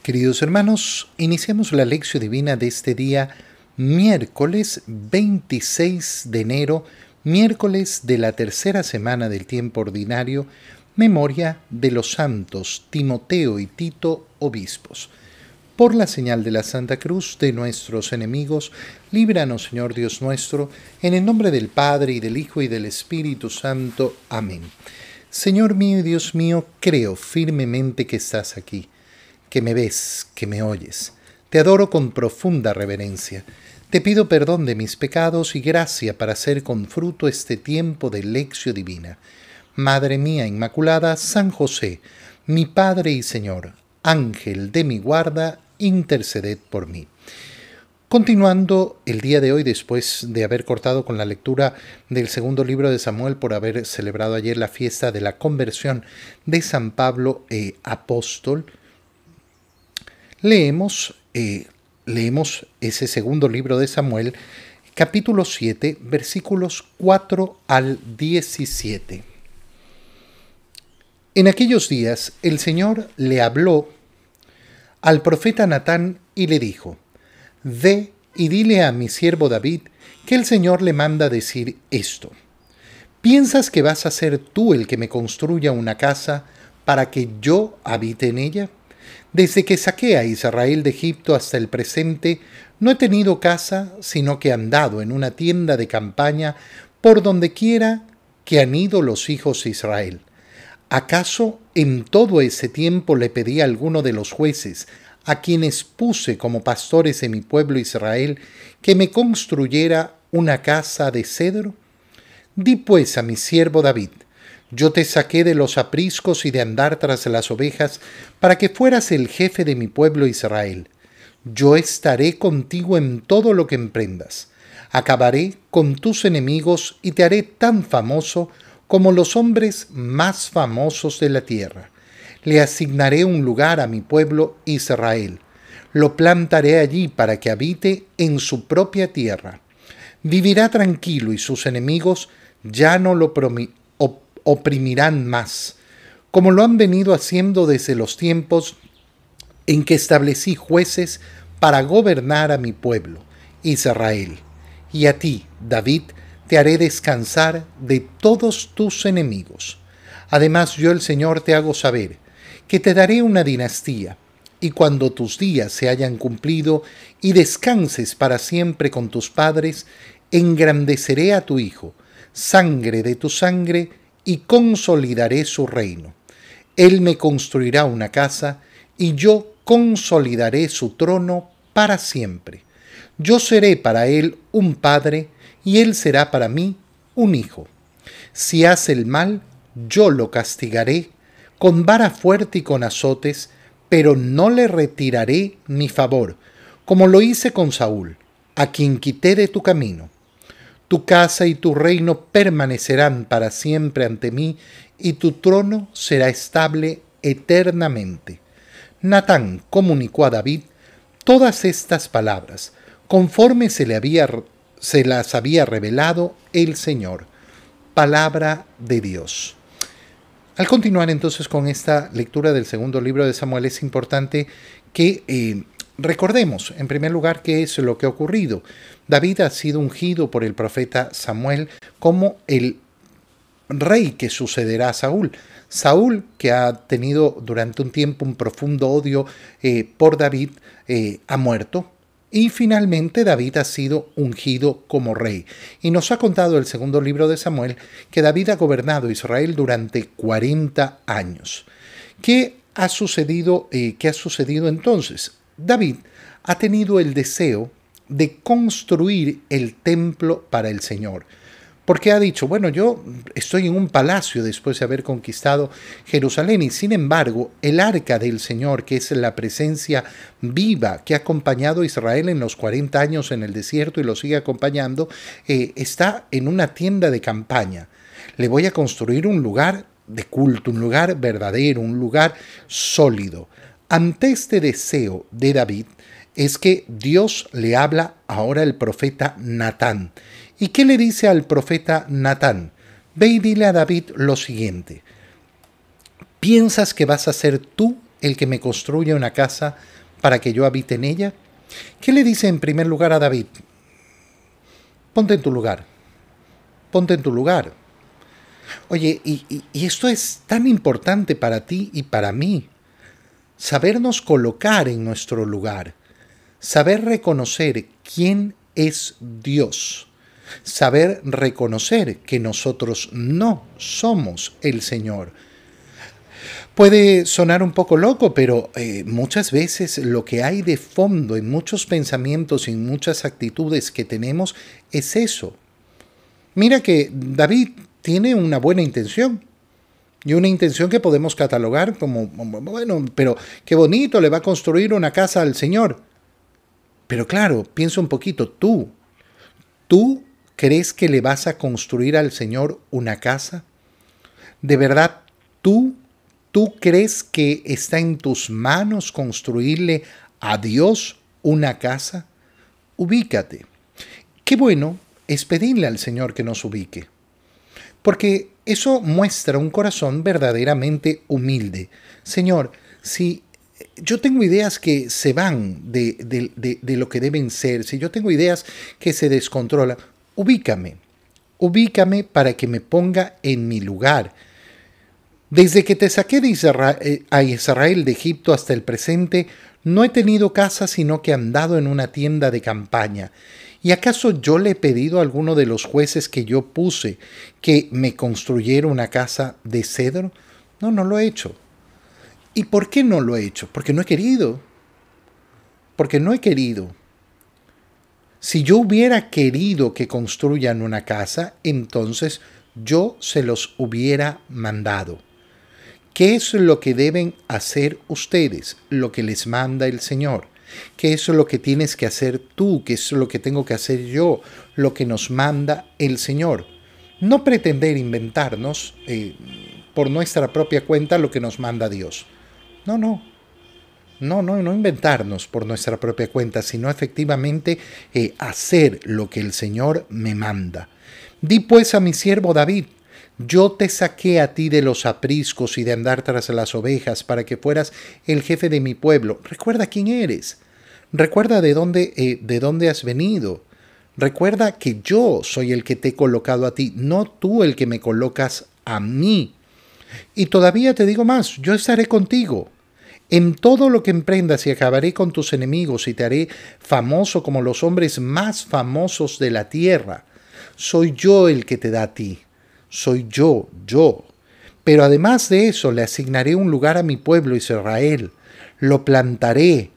Queridos hermanos, iniciamos la lección divina de este día, miércoles 26 de enero, miércoles de la tercera semana del tiempo ordinario, memoria de los santos Timoteo y Tito, obispos. Por la señal de la Santa Cruz de nuestros enemigos, líbranos, Señor Dios nuestro, en el nombre del Padre, y del Hijo, y del Espíritu Santo. Amén. Señor mío y Dios mío, creo firmemente que estás aquí, que me ves, que me oyes. Te adoro con profunda reverencia. Te pido perdón de mis pecados y gracia para hacer con fruto este tiempo de lección divina. Madre mía Inmaculada, San José, mi Padre y Señor, Ángel de mi guarda, interceded por mí. Continuando el día de hoy, después de haber cortado con la lectura del segundo libro de Samuel por haber celebrado ayer la fiesta de la conversión de San Pablo apóstol, leemos ese segundo libro de Samuel, capítulo 7, versículos 4 al 17. En aquellos días el Señor le habló al profeta Natán y le dijo: Ve y dile a mi siervo David que el Señor le manda decir esto. ¿Piensas que vas a ser tú el que me construya una casa para que yo habite en ella? Desde que saqué a Israel de Egipto hasta el presente, no he tenido casa, sino que he andado en una tienda de campaña por donde quiera que han ido los hijos de Israel. ¿Acaso en todo ese tiempo le pedí a alguno de los jueces, a quienes puse como pastores de mi pueblo Israel, que me construyera una casa de cedro? Di pues a mi siervo David: yo te saqué de los apriscos y de andar tras las ovejas, para que fueras el jefe de mi pueblo Israel. Yo estaré contigo en todo lo que emprendas. Acabaré con tus enemigos y te haré tan famoso como los hombres más famosos de la tierra. Le asignaré un lugar a mi pueblo Israel. Lo plantaré allí para que habite en su propia tierra. Vivirá tranquilo y sus enemigos ya no lo oprimirán más, como lo han venido haciendo desde los tiempos en que establecí jueces para gobernar a mi pueblo, Israel. Y a ti, David, te haré descansar de todos tus enemigos. Además, yo el Señor te hago saber que te daré una dinastía, y cuando tus días se hayan cumplido y descanses para siempre con tus padres, engrandeceré a tu hijo, sangre de tu sangre, y consolidaré su reino. Él me construirá una casa, y yo consolidaré su trono para siempre. Yo seré para él un padre, y él será para mí un hijo. Si hace el mal, yo lo castigaré con vara fuerte y con azotes, pero no le retiraré mi favor, como lo hice con Saúl, a quien quité de tu camino. Tu casa y tu reino permanecerán para siempre ante mí, y tu trono será estable eternamente. Natán comunicó a David todas estas palabras, conforme se las había revelado el Señor. Palabra de Dios. Al continuar entonces con esta lectura del segundo libro de Samuel, es importante que recordemos, en primer lugar, qué es lo que ha ocurrido. David ha sido ungido por el profeta Samuel como el rey que sucederá a Saúl. Saúl, que ha tenido durante un tiempo un profundo odio por David, ha muerto. Y finalmente David ha sido ungido como rey. Y nos ha contado el segundo libro de Samuel que David ha gobernado Israel durante 40 años. ¿Qué ha sucedido entonces? David ha tenido el deseo de construir el templo para el Señor. Porque ha dicho, bueno, yo estoy en un palacio después de haber conquistado Jerusalén, y sin embargo el arca del Señor, que es la presencia viva que ha acompañado a Israel en los 40 años en el desierto y lo sigue acompañando, está en una tienda de campaña. Le voy a construir un lugar de culto, un lugar verdadero, un lugar sólido. Ante este deseo de David es que Dios le habla ahora al profeta Natán. ¿Y qué le dice al profeta Natán? Ve y dile a David lo siguiente: ¿piensas que vas a ser tú el que me construya una casa para que yo habite en ella? ¿Qué le dice en primer lugar a David? Ponte en tu lugar, ponte en tu lugar. Oye, y esto es tan importante para ti y para mí, sabernos colocar en nuestro lugar, saber reconocer quién es Dios, saber reconocer que nosotros no somos el Señor. Puede sonar un poco loco, pero muchas veces lo que hay de fondo en muchos pensamientos y en muchas actitudes que tenemos es eso. Mira que David tiene una buena intención y una intención que podemos catalogar como, bueno, pero qué bonito, le va a construir una casa al Señor. Pero claro, piensa un poquito, ¿tú crees que le vas a construir al Señor una casa? ¿De verdad tú crees que está en tus manos construirle a Dios una casa? Ubícate. Qué bueno es pedirle al Señor que nos ubique, porque eso muestra un corazón verdaderamente humilde. Señor, si yo tengo ideas que se van de lo que deben ser, si yo tengo ideas que se descontrolan, ubícame para que me ponga en mi lugar. Desde que te saqué a Israel de Egipto hasta el presente, no he tenido casa sino que he andado en una tienda de campaña. ¿Y acaso yo le he pedido a alguno de los jueces que yo puse que me construyera una casa de cedro? No, no lo he hecho. ¿Y por qué no lo he hecho? Porque no he querido. Porque no he querido. Si yo hubiera querido que construyan una casa, entonces yo se los hubiera mandado. ¿Qué es lo que deben hacer ustedes? Lo que les manda el Señor. ¿Qué es lo que tienes que hacer tú? ¿Qué es lo que tengo que hacer yo? Lo que nos manda el Señor. No pretender inventarnos por nuestra propia cuenta lo que nos manda Dios. No inventarnos por nuestra propia cuenta, sino efectivamente hacer lo que el Señor me manda. Di pues a mi siervo David: yo te saqué a ti de los apriscos y de andar tras las ovejas para que fueras el jefe de mi pueblo. Recuerda quién eres. Recuerda de dónde has venido. Recuerda que yo soy el que te he colocado a ti, no tú el que me colocas a mí. Y todavía te digo más, yo estaré contigo en todo lo que emprendas y acabaré con tus enemigos y te haré famoso como los hombres más famosos de la tierra. Soy yo el que te da a ti. Soy yo. Pero además de eso, le asignaré un lugar a mi pueblo Israel. Lo plantaré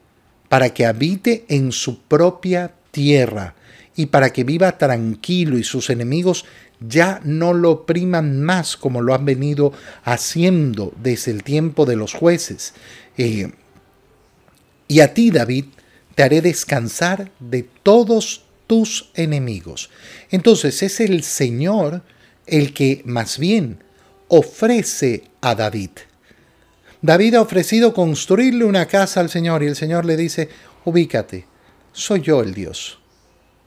para que habite en su propia tierra y para que viva tranquilo y sus enemigos ya no lo opriman más como lo han venido haciendo desde el tiempo de los jueces. Y a ti, David, te haré descansar de todos tus enemigos. Entonces es el Señor el que más bien ofrece a David. David ha ofrecido construirle una casa al Señor y el Señor le dice: ubícate, soy yo el Dios,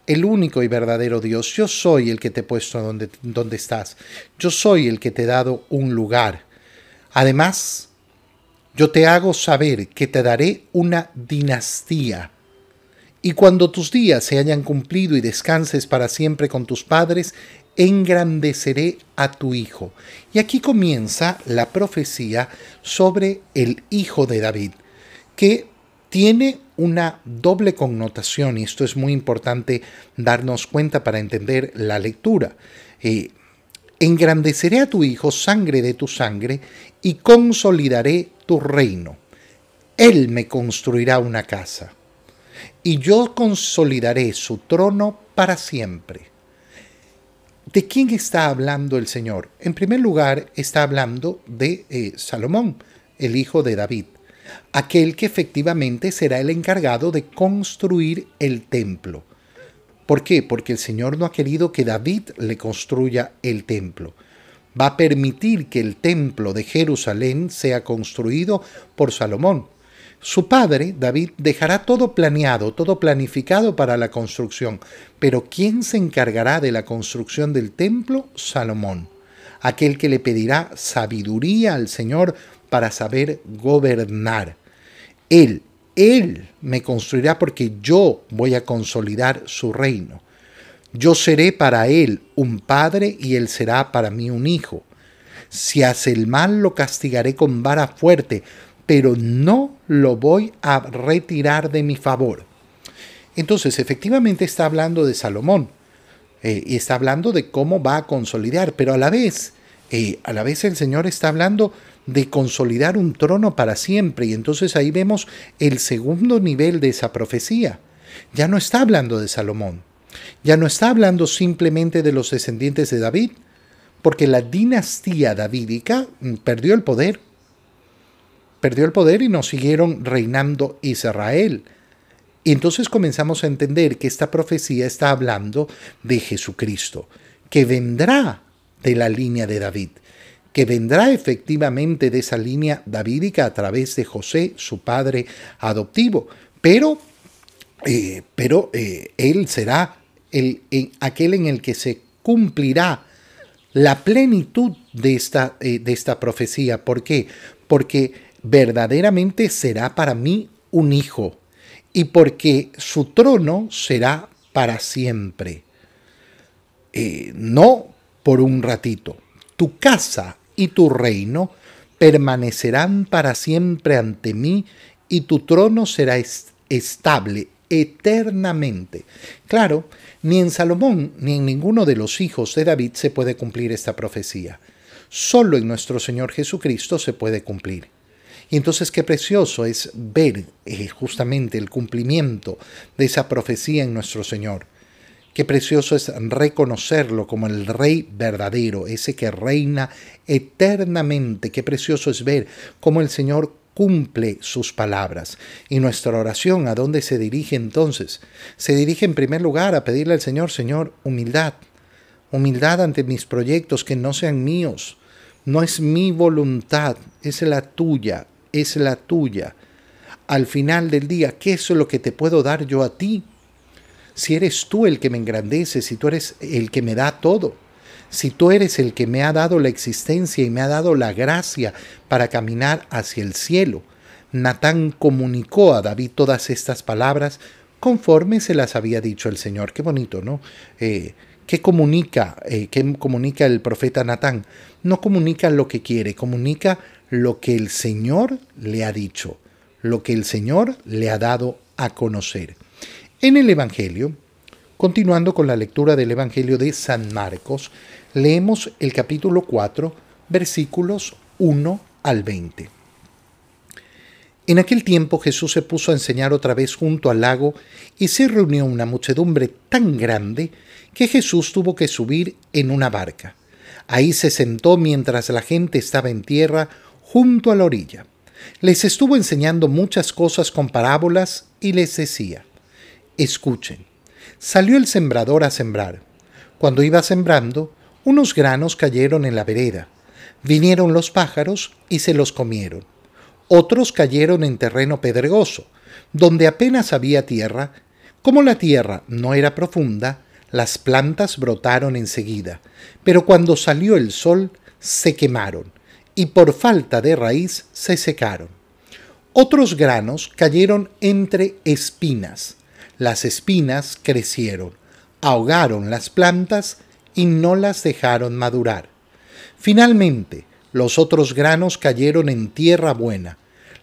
el único y verdadero Dios. Yo soy el que te he puesto donde estás. Yo soy el que te he dado un lugar. Además, yo te hago saber que te daré una dinastía. Y cuando tus días se hayan cumplido y descanses para siempre con tus padres, engrandeceré a tu hijo. Y aquí comienza la profecía sobre el hijo de David, que tiene una doble connotación, y esto es muy importante darnos cuenta para entender la lectura. Engrandeceré a tu hijo, sangre de tu sangre, y consolidaré tu reino. Él me construirá una casa, y yo consolidaré su trono para siempre. ¿De quién está hablando el Señor? En primer lugar, está hablando de Salomón, el hijo de David, aquel que efectivamente será el encargado de construir el templo. ¿Por qué? Porque el Señor no ha querido que David le construya el templo. Va a permitir que el templo de Jerusalén sea construido por Salomón. Su padre, David, dejará todo planeado, todo planificado para la construcción. Pero ¿quién se encargará de la construcción del templo? Salomón, aquel que le pedirá sabiduría al Señor para saber gobernar. Él me construirá porque yo voy a consolidar su reino. Yo seré para él un padre y él será para mí un hijo. Si hace el mal, lo castigaré con vara fuerte, pero no lo voy a retirar de mi favor. Entonces, efectivamente está hablando de Salomón y está hablando de cómo va a consolidar, pero a la vez el Señor está hablando de consolidar un trono para siempre. Y entonces ahí vemos el segundo nivel de esa profecía. Ya no está hablando de Salomón, ya no está hablando simplemente de los descendientes de David, porque la dinastía davídica perdió el poder y no siguieron reinando Israel. Y entonces comenzamos a entender que esta profecía está hablando de Jesucristo, que vendrá de la línea de David, que vendrá efectivamente de esa línea davídica a través de José, su padre adoptivo, pero él será aquel en el que se cumplirá la plenitud de esta profecía. ¿Por qué? Porque verdaderamente será para mí un hijo y porque su trono será para siempre. No por un ratito. Tu casa y tu reino permanecerán para siempre ante mí y tu trono será estable eternamente. Claro, ni en Salomón ni en ninguno de los hijos de David se puede cumplir esta profecía. Solo en nuestro Señor Jesucristo se puede cumplir. Y entonces qué precioso es ver justamente el cumplimiento de esa profecía en nuestro Señor. Qué precioso es reconocerlo como el Rey verdadero, ese que reina eternamente. Qué precioso es ver cómo el Señor cumple sus palabras. Y nuestra oración, ¿a dónde se dirige entonces? Se dirige en primer lugar a pedirle al Señor, Señor, humildad. Humildad ante mis proyectos que no sean míos. No es mi voluntad, es la tuya, es la tuya. Al final del día, ¿qué es lo que te puedo dar yo a ti? Si eres tú el que me engrandece, si tú eres el que me da todo, si tú eres el que me ha dado la existencia y me ha dado la gracia para caminar hacia el cielo. Natán comunicó a David todas estas palabras conforme se las había dicho el Señor. Qué bonito, ¿no? ¿Qué comunica el profeta Natán? No comunica lo que quiere, comunica lo que el Señor le ha dicho, lo que el Señor le ha dado a conocer. En el Evangelio, continuando con la lectura del Evangelio de San Marcos, leemos el capítulo 4, versículos 1 al 20. En aquel tiempo Jesús se puso a enseñar otra vez junto al lago y se reunió una muchedumbre tan grande que Jesús tuvo que subir en una barca. Ahí se sentó mientras la gente estaba en tierra junto a la orilla. Les estuvo enseñando muchas cosas con parábolas y les decía: escuchen, salió el sembrador a sembrar. Cuando iba sembrando, unos granos cayeron en la vereda. Vinieron los pájaros y se los comieron. Otros cayeron en terreno pedregoso, donde apenas había tierra. Como la tierra no era profunda, las plantas brotaron enseguida, pero cuando salió el sol se quemaron y por falta de raíz se secaron. Otros granos cayeron entre espinas. Las espinas crecieron, ahogaron las plantas y no las dejaron madurar. Finalmente, los otros granos cayeron en tierra buena.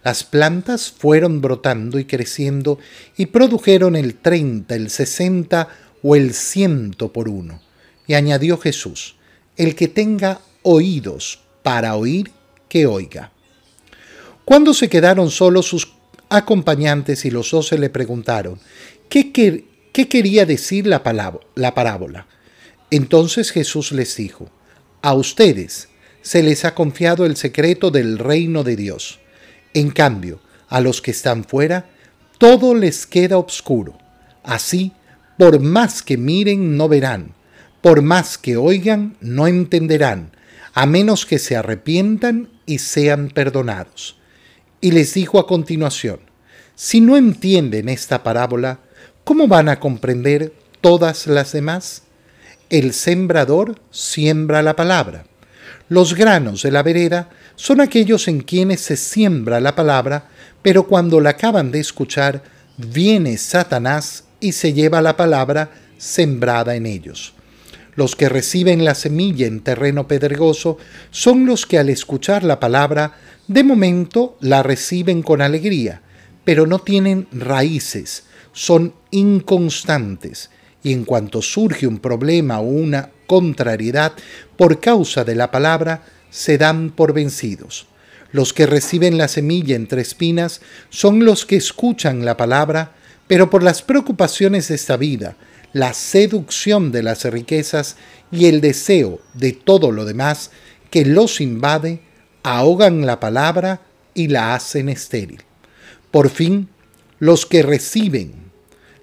Las plantas fueron brotando y creciendo y produjeron el 30, el 60 o el 100 por uno. Y añadió Jesús: el que tenga oídos para oír, que oiga. Cuando se quedaron solos sus acompañantes y los 12 le preguntaron: ¿Qué quería decir la parábola? Entonces Jesús les dijo: a ustedes se les ha confiado el secreto del reino de Dios. En cambio, a los que están fuera, todo les queda oscuro. Así, por más que miren, no verán. Por más que oigan, no entenderán, a menos que se arrepientan y sean perdonados. Y les dijo a continuación: si no entienden esta parábola, ¿cómo van a comprender todas las demás? El sembrador siembra la palabra. Los granos de la vereda son aquellos en quienes se siembra la palabra, pero cuando la acaban de escuchar, viene Satanás y se lleva la palabra sembrada en ellos. Los que reciben la semilla en terreno pedregoso son los que al escuchar la palabra, de momento la reciben con alegría, pero no tienen raíces, son inconstantes, y en cuanto surge un problema o una contrariedad por causa de la palabra, se dan por vencidos. Los que reciben la semilla entre espinas son los que escuchan la palabra, pero por las preocupaciones de esta vida, la seducción de las riquezas y el deseo de todo lo demás que los invade, ahogan la palabra y la hacen estéril. Por fin, los que reciben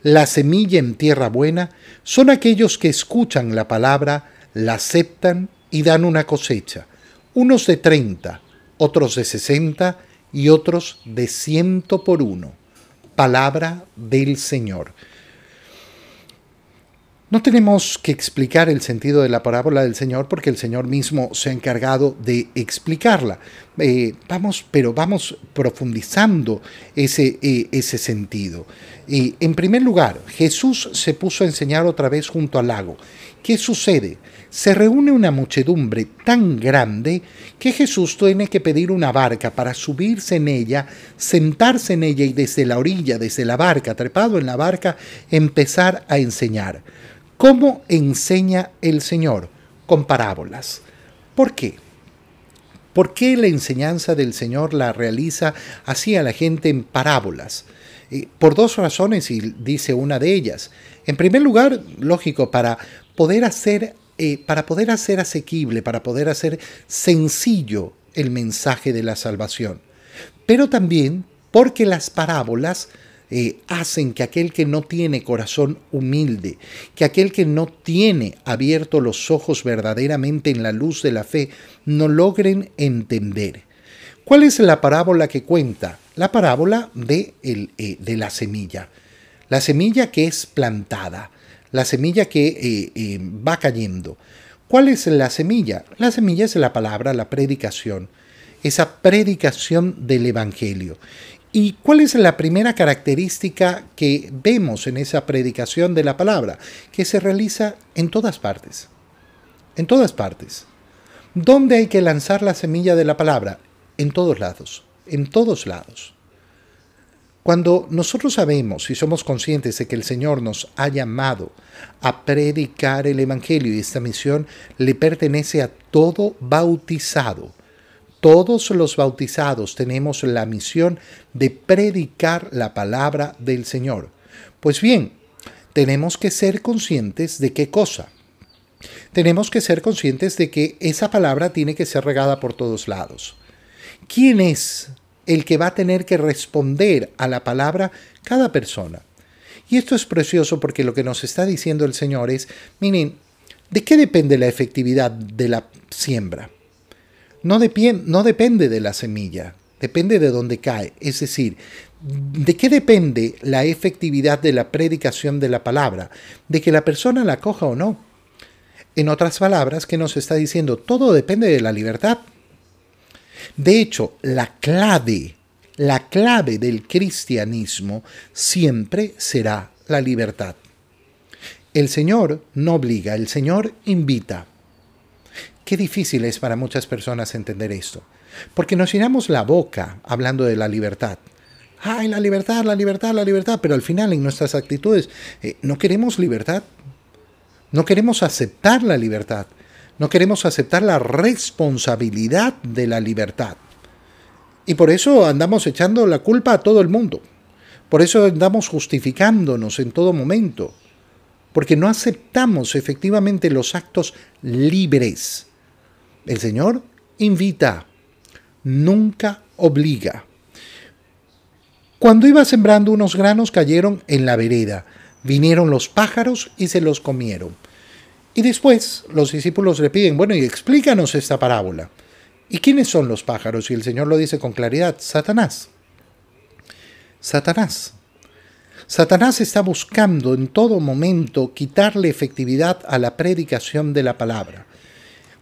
la semilla en tierra buena son aquellos que escuchan la palabra, la aceptan y dan una cosecha, unos de 30, otros de 60 y otros de 100 por uno. Palabra del Señor. No tenemos que explicar el sentido de la parábola del Señor porque el Señor mismo se ha encargado de explicarla. Vamos profundizando ese sentido. En primer lugar, Jesús se puso a enseñar otra vez junto al lago. ¿Qué sucede? Se reúne una muchedumbre tan grande que Jesús tiene que pedir una barca para subirse en ella, sentarse en ella y desde la orilla, desde la barca, trepado en la barca, empezar a enseñar. ¿Cómo enseña el Señor? Con parábolas. ¿Por qué? ¿Por qué la enseñanza del Señor la realiza así a la gente en parábolas? Por dos razones, y dice una de ellas. En primer lugar, lógico, para poder hacer asequible, para poder hacer sencillo el mensaje de la salvación. Pero también porque las parábolas hacen que aquel que no tiene corazón humilde, que aquel que no tiene abierto los ojos verdaderamente en la luz de la fe, no logren entender. ¿Cuál es la parábola que cuenta? La parábola de la semilla. La semilla que es plantada, la semilla que va cayendo. ¿Cuál es la semilla? La semilla es la palabra, la predicación, esa predicación del Evangelio. ¿Y cuál es la primera característica que vemos en esa predicación de la palabra? Que se realiza en todas partes. En todas partes. ¿Dónde hay que lanzar la semilla de la palabra? En todos lados. En todos lados. Cuando nosotros sabemos y somos conscientes de que el Señor nos ha llamado a predicar el Evangelio y esta misión le pertenece a todo bautizado. Todos los bautizados tenemos la misión de predicar la palabra del Señor. Pues bien, tenemos que ser conscientes de qué cosa. Tenemos que ser conscientes de que esa palabra tiene que ser regada por todos lados. ¿Quién es el que va a tener que responder a la palabra? Cada persona. Y esto es precioso porque lo que nos está diciendo el Señor es, miren, ¿de qué depende la efectividad de la siembra? No depende de la semilla, depende de dónde cae. Es decir, ¿de qué depende la efectividad de la predicación de la palabra? De que la persona la coja o no. En otras palabras, ¿qué nos está diciendo? Todo depende de la libertad. De hecho, la clave del cristianismo siempre será la libertad. El Señor no obliga, el Señor invita. Qué difícil es para muchas personas entender esto, porque nos llenamos la boca hablando de la libertad. ¡Ay, la libertad, la libertad, la libertad! Pero al final en nuestras actitudes no queremos libertad, no queremos aceptar la libertad, no queremos aceptar la responsabilidad de la libertad. Y por eso andamos echando la culpa a todo el mundo, por eso andamos justificándonos en todo momento, porque no aceptamos efectivamente los actos libres. El Señor invita, nunca obliga. Cuando iba sembrando, unos granos cayeron en la vereda. Vinieron los pájaros y se los comieron. Y después los discípulos le piden, bueno, y explícanos esta parábola. ¿Y quiénes son los pájaros? Y el Señor lo dice con claridad, Satanás. Satanás. Satanás está buscando en todo momento quitarle efectividad a la predicación de la palabra.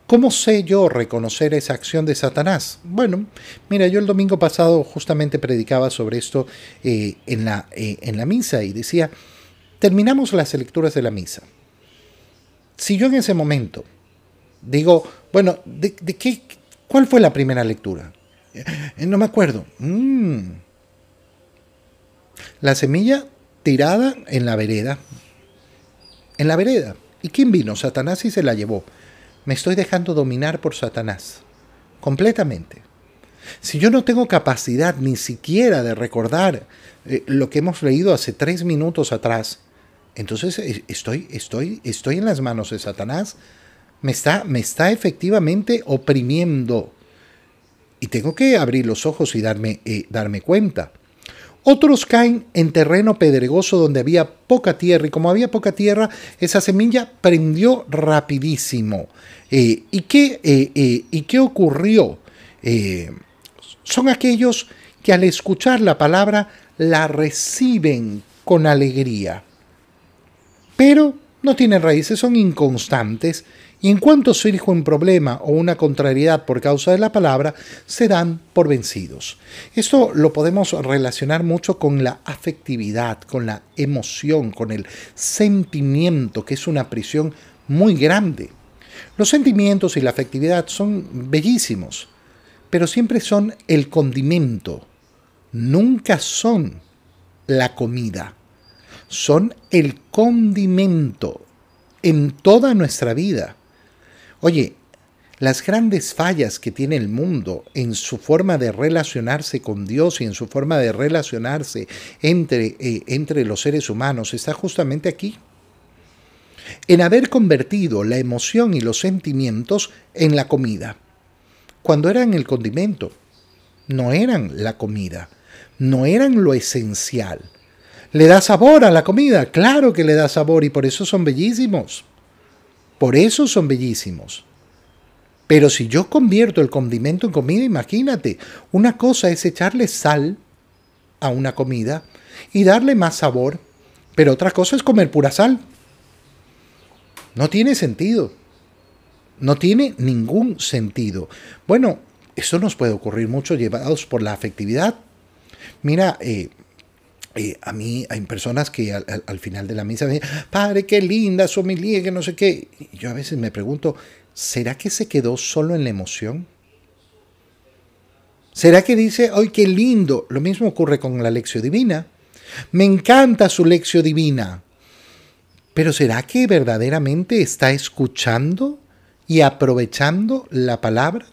¿Cómo sé yo reconocer esa acción de Satanás? Bueno, mira, yo el domingo pasado justamente predicaba sobre esto en la misa y decía, terminamos las lecturas de la misa. Si yo en ese momento digo, bueno, ¿cuál fue la primera lectura? No me acuerdo. La semilla tirada en la vereda. En la vereda. ¿Y quién vino? Satanás y se la llevó. Me estoy dejando dominar por Satanás. Completamente. Si yo no tengo capacidad ni siquiera de recordar lo que hemos leído hace 3 minutos atrás, entonces estoy en las manos de Satanás. Me está efectivamente oprimiendo. Y tengo que abrir los ojos y darme cuenta. Otros caen en terreno pedregoso donde había poca tierra, y como había poca tierra, esa semilla prendió rapidísimo. ¿Y qué ocurrió? Son aquellos que al escuchar la palabra la reciben con alegría, pero no tienen raíces, son inconstantes, y en cuanto surge un problema o una contrariedad por causa de la palabra, se dan por vencidos. Esto lo podemos relacionar mucho con la afectividad, con la emoción, con el sentimiento, que es una prisión muy grande. Los sentimientos y la afectividad son bellísimos, pero siempre son el condimento, nunca son la comida. Son el condimento en toda nuestra vida. Oye, las grandes fallas que tiene el mundo en su forma de relacionarse con Dios y en su forma de relacionarse entre los seres humanos está justamente aquí. En haber convertido la emoción y los sentimientos en la comida. Cuando eran el condimento, no eran la comida, no eran lo esencial. ¿Le da sabor a la comida? Claro que le da sabor y por eso son bellísimos. Por eso son bellísimos. Pero si yo convierto el condimento en comida, imagínate, una cosa es echarle sal a una comida y darle más sabor, pero otra cosa es comer pura sal. No tiene sentido. No tiene ningún sentido. Bueno, eso nos puede ocurrir mucho llevados por la afectividad. Mira, a mí hay personas que al final de la misa me dicen, padre, qué linda su homilía, que no sé qué. Y yo a veces me pregunto, ¿será que se quedó solo en la emoción? ¿Será que dice, ¡ay, qué lindo! Lo mismo ocurre con la lección divina. Me encanta su lección divina. Pero ¿será que verdaderamente está escuchando y aprovechando la palabra?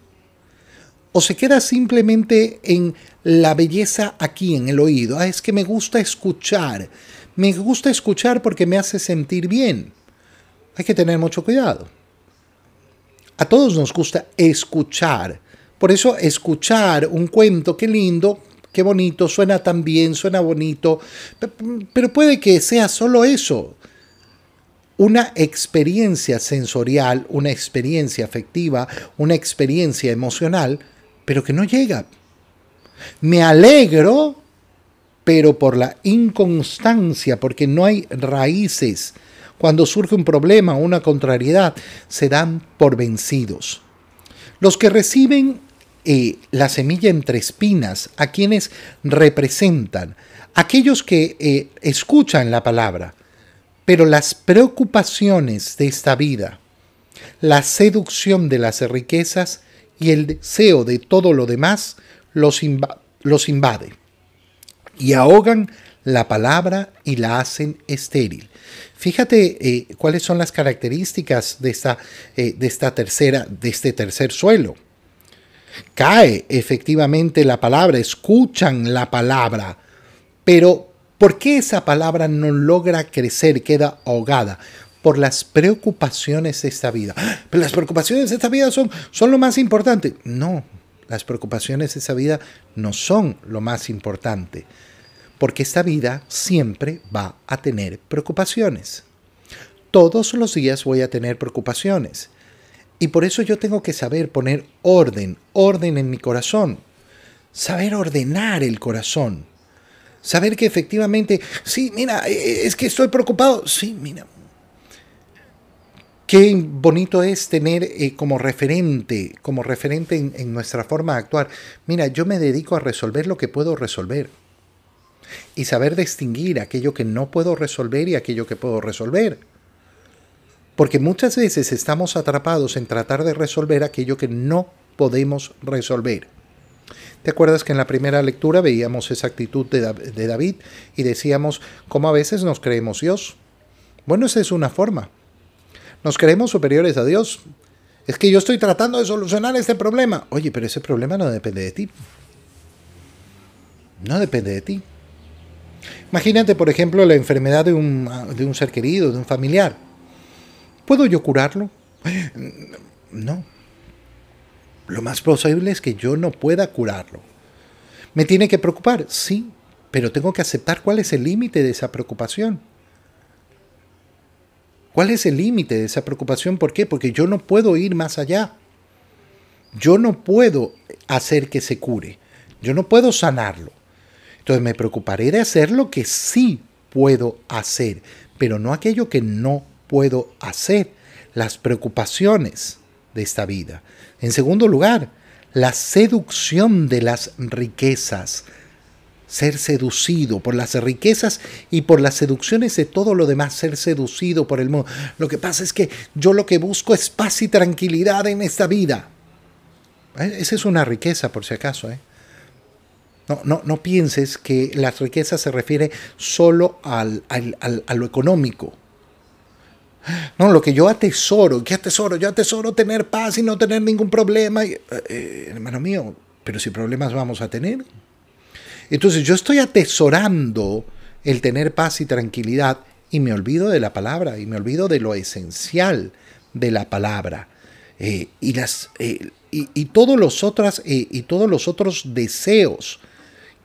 ¿O se queda simplemente en la belleza aquí en el oído? Es que me gusta escuchar. Me gusta escuchar porque me hace sentir bien. Hay que tener mucho cuidado. A todos nos gusta escuchar. Por eso escuchar un cuento, qué lindo, qué bonito, suena tan bien, suena bonito. Pero puede que sea solo eso. Una experiencia sensorial, una experiencia afectiva, una experiencia emocional, pero que no llega. Me alegro, pero por la inconstancia, porque no hay raíces. Cuando surge un problema o una contrariedad, se dan por vencidos. Los que reciben la semilla entre espinas, a quienes representan, aquellos que escuchan la palabra, pero las preocupaciones de esta vida, la seducción de las riquezas y el deseo de todo lo demás los invade y ahogan la palabra y la hacen estéril. Fíjate cuáles son las características de este tercer suelo. Cae efectivamente la palabra, escuchan la palabra, pero ¿por qué esa palabra no logra crecer, queda ahogada? Por las preocupaciones de esta vida. Pero las preocupaciones de esta vida son lo más importante. No, las preocupaciones de esta vida no son lo más importante. Porque esta vida siempre va a tener preocupaciones. Todos los días voy a tener preocupaciones. Y por eso yo tengo que saber poner orden en mi corazón. Saber ordenar el corazón. Saber que efectivamente, sí, mira, es que estoy preocupado. Sí, mira. Qué bonito es tener como referente en nuestra forma de actuar. Mira, yo me dedico a resolver lo que puedo resolver y saber distinguir aquello que no puedo resolver y aquello que puedo resolver. Porque muchas veces estamos atrapados en tratar de resolver aquello que no podemos resolver. ¿Te acuerdas que en la primera lectura veíamos esa actitud de David y decíamos cómo a veces nos creemos Dios? Bueno, esa es una forma. Nos creemos superiores a Dios. Es que yo estoy tratando de solucionar este problema. Oye, pero ese problema no depende de ti. No depende de ti. Imagínate, por ejemplo, la enfermedad de un ser querido, de un familiar. ¿Puedo yo curarlo? No. Lo más posible es que yo no pueda curarlo. ¿Me tiene que preocupar? Sí, pero tengo que aceptar cuál es el límite de esa preocupación. ¿Cuál es el límite de esa preocupación? ¿Por qué? Porque yo no puedo ir más allá. Yo no puedo hacer que se cure. Yo no puedo sanarlo. Entonces me preocuparé de hacer lo que sí puedo hacer, pero no aquello que no puedo hacer. Las preocupaciones de esta vida. En segundo lugar, la seducción de las riquezas. Ser seducido por las riquezas y por las seducciones de todo lo demás, ser seducido por el mundo. Lo que pasa es que yo lo que busco es paz y tranquilidad en esta vida. Esa es una riqueza, por si acaso. No pienses que las riquezas se refiere solo a lo económico. No, lo que yo atesoro, ¿qué atesoro? Yo atesoro tener paz y no tener ningún problema. Hermano mío, pero si problemas vamos a tener. Entonces yo estoy atesorando el tener paz y tranquilidad y me olvido de la palabra y me olvido de lo esencial de la palabra y todos los otros deseos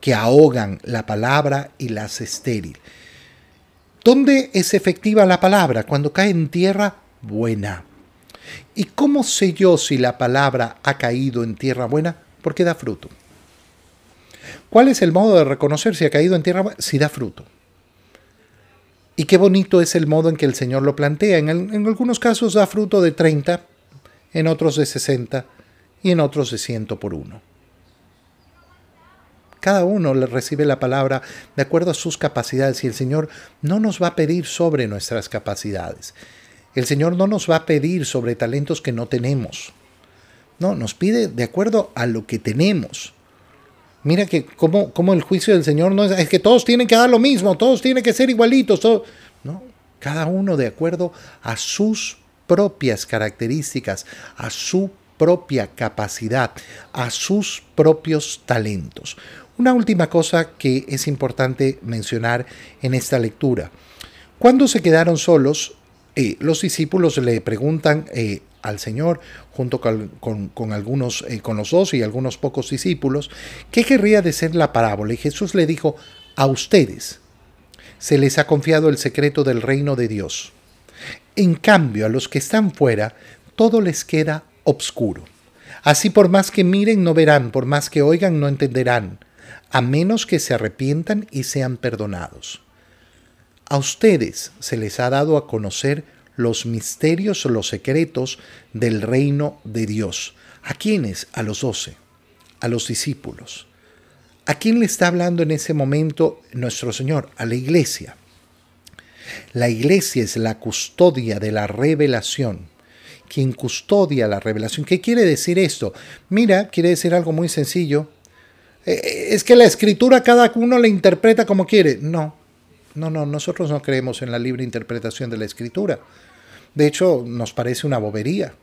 que ahogan la palabra y las estéril. ¿Dónde es efectiva la palabra? Cuando cae en tierra buena. ¿Y cómo sé yo si la palabra ha caído en tierra buena? Porque da fruto. ¿Cuál es el modo de reconocer si ha caído en tierra buena? Si da fruto. Y qué bonito es el modo en que el Señor lo plantea. En algunos casos da fruto de 30, en otros de 60 y en otros de 100 por uno. Cada uno le recibe la palabra de acuerdo a sus capacidades y el Señor no nos va a pedir sobre nuestras capacidades. El Señor no nos va a pedir sobre talentos que no tenemos. No, nos pide de acuerdo a lo que tenemos. Mira que como el juicio del Señor no es que todos tienen que dar lo mismo, todos tienen que ser igualitos. No, cada uno de acuerdo a sus propias características, a su propia capacidad, a sus propios talentos. Una última cosa que es importante mencionar en esta lectura. Cuando se quedaron solos, los discípulos le preguntan al Señor, junto con algunos, con los 12 y algunos pocos discípulos, ¿qué querría decir la parábola? Y Jesús le dijo, a ustedes se les ha confiado el secreto del reino de Dios. En cambio, a los que están fuera, todo les queda obscuro. Así por más que miren no verán, por más que oigan no entenderán, a menos que se arrepientan y sean perdonados. A ustedes se les ha dado a conocer los misterios o los secretos del reino de Dios. ¿A quiénes? A los 12, a los discípulos. ¿A quién le está hablando en ese momento nuestro Señor? A la iglesia. La iglesia es la custodia de la revelación. Quien custodia la revelación. ¿Qué quiere decir esto? Mira, quiere decir algo muy sencillo. Es que la escritura cada uno la interpreta como quiere. No, nosotros no creemos en la libre interpretación de la escritura. De hecho, nos parece una bobería.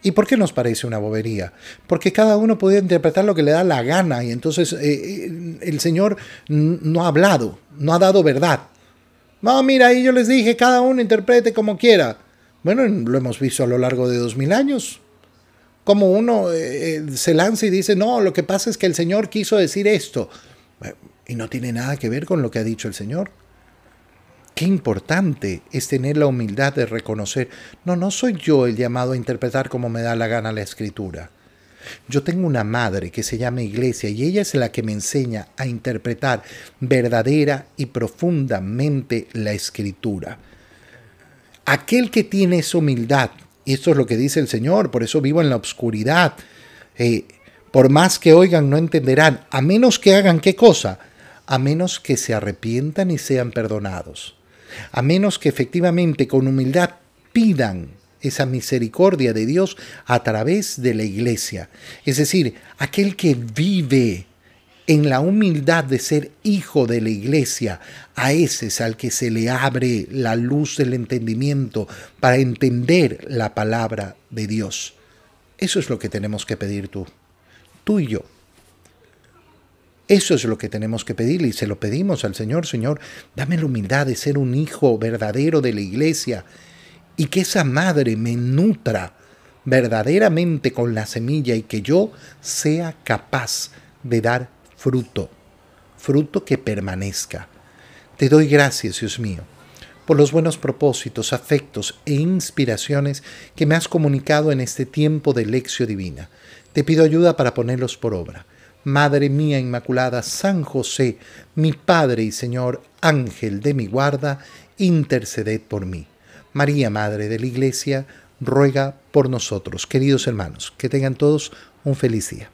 ¿Y por qué nos parece una bobería? Porque cada uno puede interpretar lo que le da la gana y entonces el Señor no ha hablado, no ha dado verdad. No, mira, ahí yo les dije, cada uno interprete como quiera. Bueno, lo hemos visto a lo largo de 2000 años. Como uno se lanza y dice, no, lo que pasa es que el Señor quiso decir esto. Y no tiene nada que ver con lo que ha dicho el Señor. Qué importante es tener la humildad de reconocer, no soy yo el llamado a interpretar como me da la gana la Escritura. Yo tengo una madre que se llama Iglesia y ella es la que me enseña a interpretar verdadera y profundamente la Escritura. Aquel que tiene esa humildad, y esto es lo que dice el Señor, por eso vivo en la oscuridad, por más que oigan no entenderán, a menos que hagan ¿qué cosa? A menos que se arrepientan y sean perdonados, a menos que efectivamente con humildad pidan esa misericordia de Dios a través de la iglesia. Es decir, aquel que vive en la humildad de ser hijo de la iglesia, a ese es al que se le abre la luz del entendimiento para entender la palabra de Dios. Eso es lo que tenemos que pedir tú y yo. Eso es lo que tenemos que pedirle y se lo pedimos al Señor. Señor, dame la humildad de ser un hijo verdadero de la iglesia y que esa madre me nutra verdaderamente con la semilla y que yo sea capaz de dar fruto que permanezca. Te doy gracias, Dios mío, por los buenos propósitos, afectos e inspiraciones que me has comunicado en este tiempo de lección divina. Te pido ayuda para ponerlos por obra. Madre mía Inmaculada, San José, mi Padre y Señor, Ángel de mi guarda, interceded por mí. María, Madre de la Iglesia, ruega por nosotros. Queridos hermanos, que tengan todos un feliz día.